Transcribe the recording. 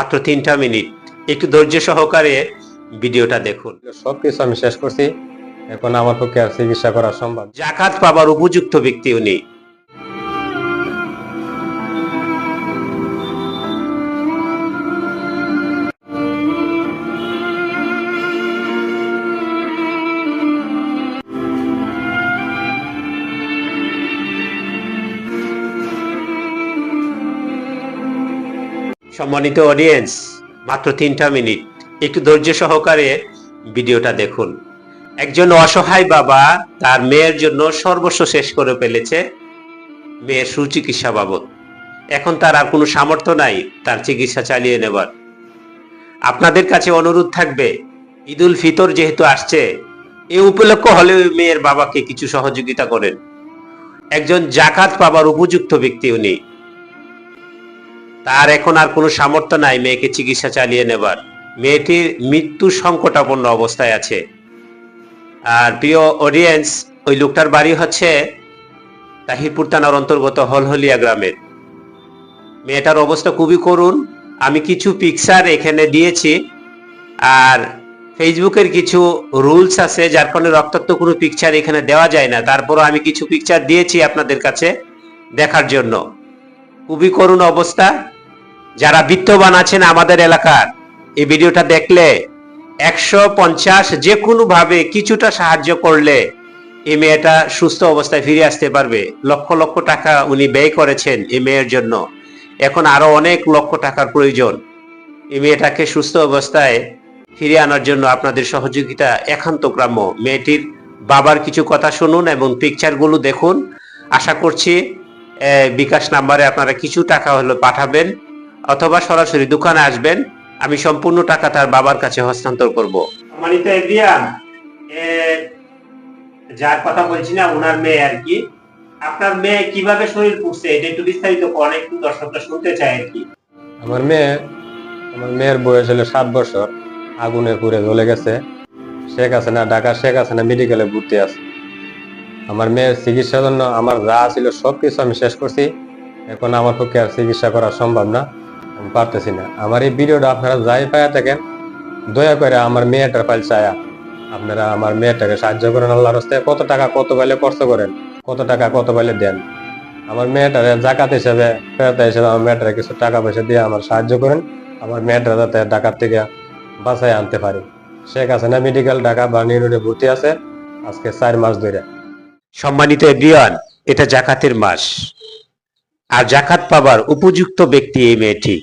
মাত্র 3টা মিনিট, একটু ধৈর্য সহকারে ভিডিওটা দেখুন। সবকিছু আমি শেষ করছি, এখন আমার পক্ষে আর চিকিৎসা করা সম্ভব। জাকাত পাবার উপযুক্ত ব্যক্তি উনি। সম্মানিত অডিয়েন্স, মাত্র 3টা মিনিট, একটু ধৈর্য সহকারে ভিডিওটা দেখুন। একজন অসহায় বাবা তার মেয়ের জন্য সর্বস্ব শেষ করে ফেলেছে মেয়ের সুচিকিৎসা বাবদ। এখন তার আর কোনো সামর্থ্য নাই তার চিকিৎসা চালিয়ে নেবার। আপনাদের কাছে অনুরোধ থাকবে, ঈদ উল ফিতর যেহেতু আসছে, এই উপলক্ষ হলে মেয়ের বাবাকে কিছু সহযোগিতা করেন। একজন জাকাত পাবার উপযুক্ত ব্যক্তি উনি। তার এখন আর কোনো সামর্থ্য নাই মেয়েকে চিকিৎসা চালিয়ে নেবার। মেয়েটির মৃত্যু সংকটাপন্ন অবস্থায় আছে। আর প্রিয় অডিয়েন্স, ওই লোকটার বাড়ি হচ্ছে তাহিরপুর থানার অন্তর্গত হলহলিয়া গ্রামের। মেয়েটার অবস্থা খুবই করুণ। আমি কিছু পিকচার এখানে দিয়েছি, আর ফেসবুকের কিছু রুলস আছে যার কারণে রক্তাক্ত কোনো পিকচার এখানে দেওয়া যায় না। তারপরও আমি কিছু পিকচার দিয়েছি আপনাদের কাছে দেখার জন্য। খুবই করুণ অবস্থা। যারা বিত্তবান আছেন আমাদের এলাকার, এই ভিডিওটা দেখলে 150 যে কোনো ভাবে কিছুটা সাহায্য করলে এই মেয়েটা সুস্থ অবস্থায় ফিরে আসতে পারবে। লক্ষ লক্ষ টাকা উনি ব্যয় করেছেন এই মেয়ের জন্য, এখন আরো অনেক লক্ষ টাকার প্রয়োজন। এই মেয়েটাকে সুস্থ অবস্থায় ফিরে আনার জন্য আপনাদের সহযোগিতা একান্ত গ্রাম্য। মেয়েটির বাবার কিছু কথা শুনুন এবং পিকচারগুলো দেখুন। আশা করছি বিকাশ নাম্বারে আপনারা কিছু টাকা হলো পাঠাবেন, অথবা সরাসরি দোকানে আসবেন। আমি সম্পূর্ণ টাকা তার বাবার কাছে হস্তান্তর করব। সম্মানিত এভরিওয়ান, যার কথা বলছি না, ওনার মেয়ে আর কি। আপনার মেয়ে কিভাবে শরীর পুড়ছে এটা একটু বিস্তারিত অনেক দর্শকরা শুনতে চায় আর কি। আমার মেয়ের বয়স হলো 7 বছর। আগুনে পুড়ে জ্বলে গেছে। ঢাকা শেখ হাসিনা মেডিকেলে ভর্তি আছে। আমার মেয়ের চিকিৎসার জন্য আমার যা ছিল সবকিছু আমি শেষ করছি, এখন আমার পক্ষে আর চিকিৎসা করা সম্ভব না, আমি পারতেছি না। আমার এই ভিডিওটা আপনারা যাই পায়া থাকেন, দয়া করে আমার মেয়েটার ফাইল চায়া আপনারা আমার মেয়েটাকে সাহায্য করেন। আল্লাহর রাস্তায় কত টাকা কত পাইলে খরচ করেন, কত টাকা কত পাইলে দেন। আমার মেয়েটারে জাকাত হিসেবে, ফেরত হিসেবে আমার মেয়েটারে কিছু টাকা পয়সা দিয়ে আমার সাহায্য করেন। আমার মেয়েটা যাতে ঢাকার থেকে বাঁচাই আনতে পারি। শেখ হাসিনা মেডিকেল ঢাকা বার্নি রোডে ভর্তি আছে আজকে 4 মাস ধরে। সম্মানিত এভরিওয়ান, এটা জাকাতের মাস, আর জাকাত পাবার উপযুক্ত ব্যক্তি এই মেয়েটি।